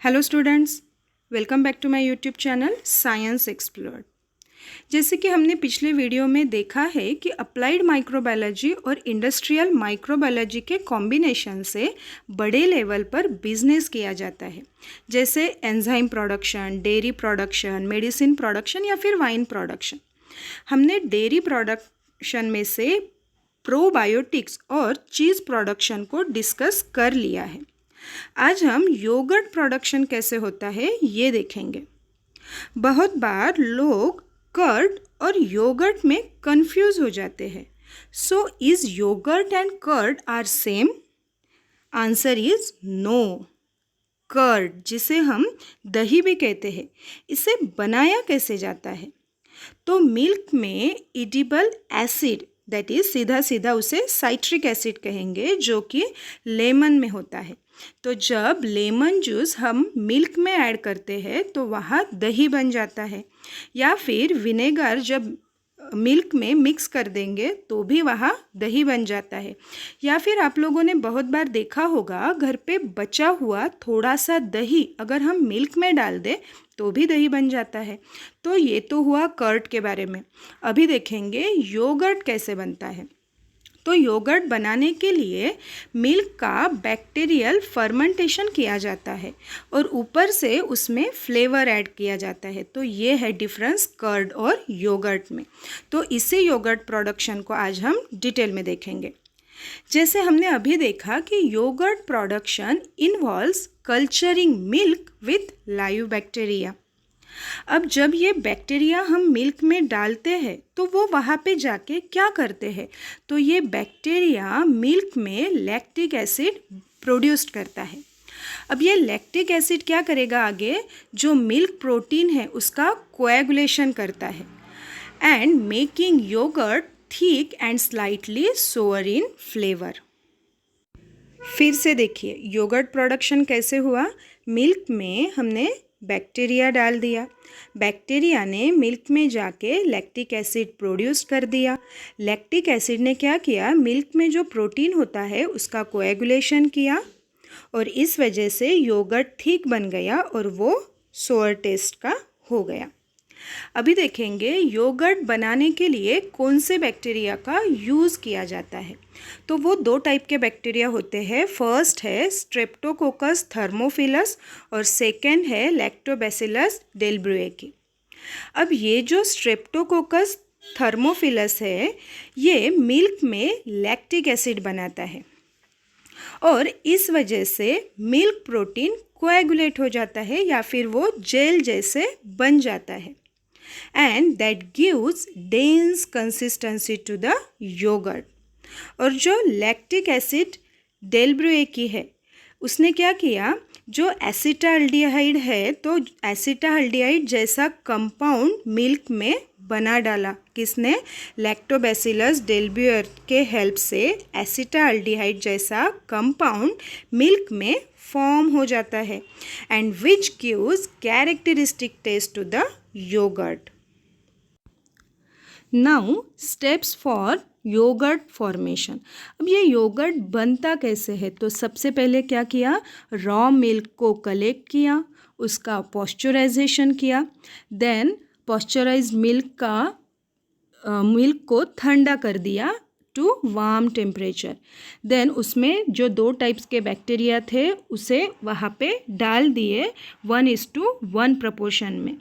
Hello students, welcome back to my YouTube channel science explored. जैसे कि हमने पिछले वीडियो में देखा है कि अप्लाइड माइक्रोबायोलॉजी और इंडस्ट्रियल माइक्रोबायोलॉजी के कॉम्बिनेशन से बड़े लेवल पर बिजनेस किया जाता है, जैसे enzyme production, dairy production, medicine production या फिर वाइन प्रोडक्शन। हमने डेयरी प्रोडक्शन में से प्रोबायोटिक्स और चीज़ प्रोडक्शन को डिस्कस कर लिया है। आज हम योगर्ट प्रोडक्शन कैसे होता है ये देखेंगे। बहुत बार लोग कर्ड और योगर्ट में कंफ्यूज हो जाते हैं। So is yogurt and curd are same? Answer is no. Curd, जिसे हम दही भी कहते हैं, इसे बनाया कैसे जाता है? तो मिल्क में एडिबल एसिड, दैट इज सीधा सीधा उसे साइट्रिक एसिड कहेंगे, जो कि लेमन में होता है। तो जब लेमन जूस हम मिल्क में ऐड करते हैं तो वहाँ दही बन जाता है, या फिर विनेगर जब मिल्क में मिक्स कर देंगे तो भी वहाँ दही बन जाता है। या फिर आप लोगों ने बहुत बार देखा होगा, घर पे बचा हुआ थोड़ा सा दही अगर हम मिल्क में डाल दें तो भी दही बन जाता है। तो ये तो हुआ कर्ड के बारे में। अभी देखेंगे योगर्ट कैसे बनता है। तो योगर्ट बनाने के लिए मिल्क का बैक्टीरियल फर्मेंटेशन किया जाता है और ऊपर से उसमें फ्लेवर ऐड किया जाता है। तो ये है डिफरेंस कर्ड और योगर्ट में। तो इसी योगर्ट प्रोडक्शन को आज हम डिटेल में देखेंगे। जैसे हमने अभी देखा कि yogurt production involves culturing milk with live bacteria. अब जब ये बैक्टीरिया हम मिल्क में डालते हैं तो वो वहाँ पे जाके क्या करते हैं? तो ये बैक्टीरिया मिल्क में लैक्टिक एसिड प्रोड्यूस करता है। अब ये लैक्टिक एसिड क्या करेगा आगे? जो मिल्क प्रोटीन है उसका कोएगुलेशन करता है and making yogurt thick and slightly sour in flavour. फिर से देखिए योगर्ट प्रोडक्शन कैसे हुआ। मिल्क में हमने बैक्टीरिया डाल दिया, बैक्टीरिया ने मिल्क में जाके लैक्टिक एसिड प्रोड्यूस कर दिया। लैक्टिक एसिड ने क्या किया? मिल्क में जो प्रोटीन होता है उसका कोएगुलेशन किया और इस वजह से योगर्ट थिक बन गया और वो सोअर टेस्ट का हो गया। अभी देखेंगे योगर्ट बनाने के लिए कौन से बैक्टीरिया का यूज़ किया जाता है। तो वो दो टाइप के बैक्टीरिया होते हैं। फर्स्ट है स्ट्रेप्टोकोकस थर्मोफिलस और सेकेंड है लैक्टोबैसिलस डेल्ब्रुएकी। अब ये जो स्ट्रेप्टोकोकस थर्मोफिलस है ये मिल्क में लैक्टिक एसिड बनाता है और इस वजह से मिल्क प्रोटीन कोएगुलेट हो जाता है या फिर वो जेल जैसे बन जाता है and that gives dense consistency to the yogurt। और जो लैक्टिक एसिड डेल्ब्रुएकी है उसने क्या किया? जो एसिटाल्डिहाइड है तो एसिटाल्डिहाइड जैसा कंपाउंड मिल्क में बना डाला। किसने? लैक्टोबैसिलस डेल्ब्रुएकी के हेल्प से एसिटाल्डिहाइड जैसा कंपाउंड मिल्क में फॉर्म हो जाता है and which gives characteristic taste to the yogurt. Now steps for yogurt formation. अब ये योगर्ट बनता कैसे है? तो सबसे पहले क्या किया? रॉ मिल्क को कलेक्ट किया, उसका पॉस्चराइजेशन किया, देन पॉस्चराइज मिल्क को ठंडा कर दिया टू वार्म टेम्परेचर। देन उसमें जो दो टाइप्स के बैक्टीरिया थे उसे वहाँ पे डाल दिए 1:1 प्रपोर्शन में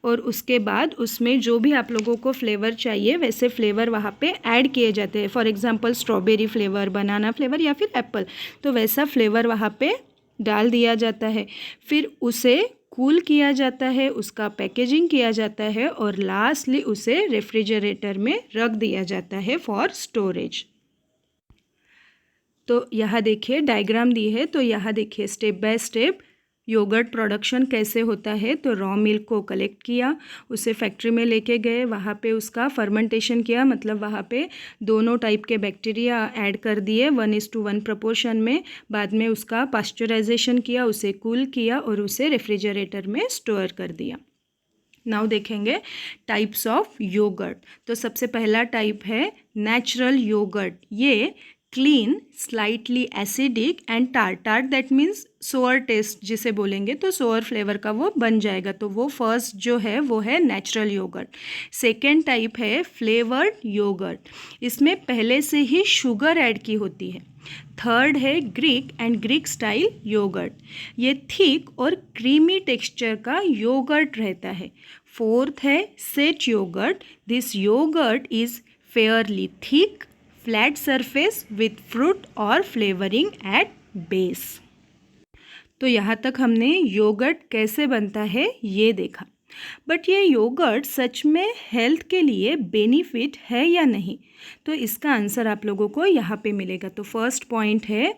और उसके बाद उसमें जो भी आप लोगों को फ्लेवर चाहिए वैसे फ्लेवर वहाँ पे ऐड किए जाते हैं। For example strawberry flavour, banana flavour या फिर एप्पल, तो वैसा फ्लेवर वहाँ पे डाल दिया जाता है। फिर उसे कूल किया जाता है, उसका पैकेजिंग किया जाता है और लास्टली उसे रेफ्रिजरेटर में रख दिया जाता है फॉर स्टोरेज। तो यहाँ देखिए डायग्राम दी है, तो यहाँ देखिए step by step yogurt production कैसे होता है। तो रॉ मिल्क को कलेक्ट किया, उसे फैक्ट्री में लेके गए, वहाँ पे उसका फर्मेंटेशन किया, मतलब वहाँ पे दोनों टाइप के बैक्टीरिया ऐड कर दिए 1:1 प्रपोर्शन में। बाद में उसका पास्चराइजेशन किया, उसे कूल किया और उसे रेफ्रिजरेटर में स्टोर कर दिया। नाउ देखेंगे टाइप्स ऑफ योगर्ट। तो सबसे पहला टाइप है नेचुरल योगर्ट। ये clean, slightly acidic and tart that means sour taste जिसे बोलेंगे, तो सोअर फ्लेवर का वो बन जाएगा। तो वो फर्स्ट जो है वो है नेचुरल योगर्ट। सेकेंड टाइप है फ्लेवर्ड योगर्ट, इसमें पहले से ही शुगर ऐड की होती है। थर्ड है Greek and Greek style yogurt, ये थिक और क्रीमी टेक्सचर का योगर्ट रहता है। फोर्थ है set yogurt, this yogurt is fairly thick, flat surface with fruit और फ्लेवरिंग एट बेस। तो यहाँ तक हमने योगर्ट कैसे बनता है ये देखा, बट ये योगर्ट सच में हेल्थ के लिए बेनिफिट है या नहीं, तो इसका आंसर आप लोगों को यहाँ पे मिलेगा। तो फर्स्ट पॉइंट है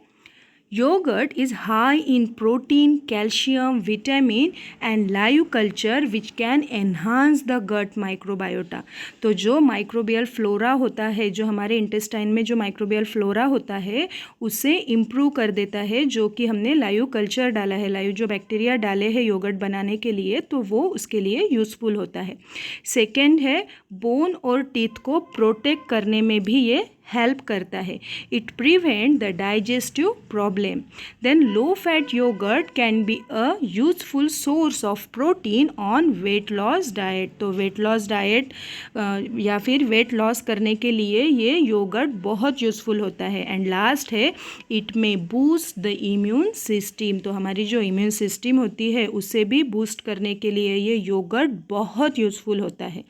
Yogurt is high in protein, calcium, vitamin and live culture which can enhance the gut microbiota। तो जो माइक्रोबियल फ्लोरा होता है, जो हमारे इंटेस्टाइन में जो माइक्रोबियल फ्लोरा होता है उसे इम्प्रूव कर देता है, जो कि हमने लाइव कल्चर डाला है, लाइव जो बैक्टीरिया डाले हैं योगर्ट बनाने के लिए, तो वो उसके लिए यूज़फुल होता है। सेकेंड है बोन और टीथ को प्रोटेक्ट करने में भी ये हेल्प करता है, it prevent the digestive problem. Then low fat yogurt can be a useful source of protein on weight loss diet. तो वेट लॉस डाइट या फिर वेट लॉस करने के लिए ये योगर्ट बहुत यूज़फुल होता है। एंड लास्ट है इट में बूस्ट द इम्यून सिस्टम, तो हमारी जो इम्यून सिस्टम होती है उसे भी बूस्ट करने के लिए ये योगर्ट बहुत यूज़फुल होता है।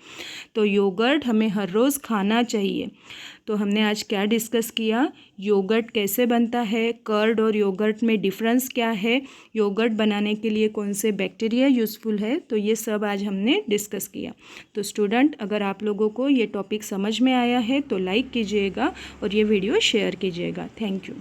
तो योगर्ट हमें हर रोज़ खाना चाहिए। तो हमने आज क्या डिस्कस किया, योगर्ट कैसे बनता है, कर्ड और योगर्ट में डिफरेंस क्या है, योगर्ट बनाने के लिए कौन से बैक्टीरिया यूज़फुल है, तो ये सब आज हमने डिस्कस किया। तो स्टूडेंट, अगर आप लोगों को ये टॉपिक समझ में आया है तो लाइक कीजिएगा और ये वीडियो शेयर कीजिएगा। Thank you.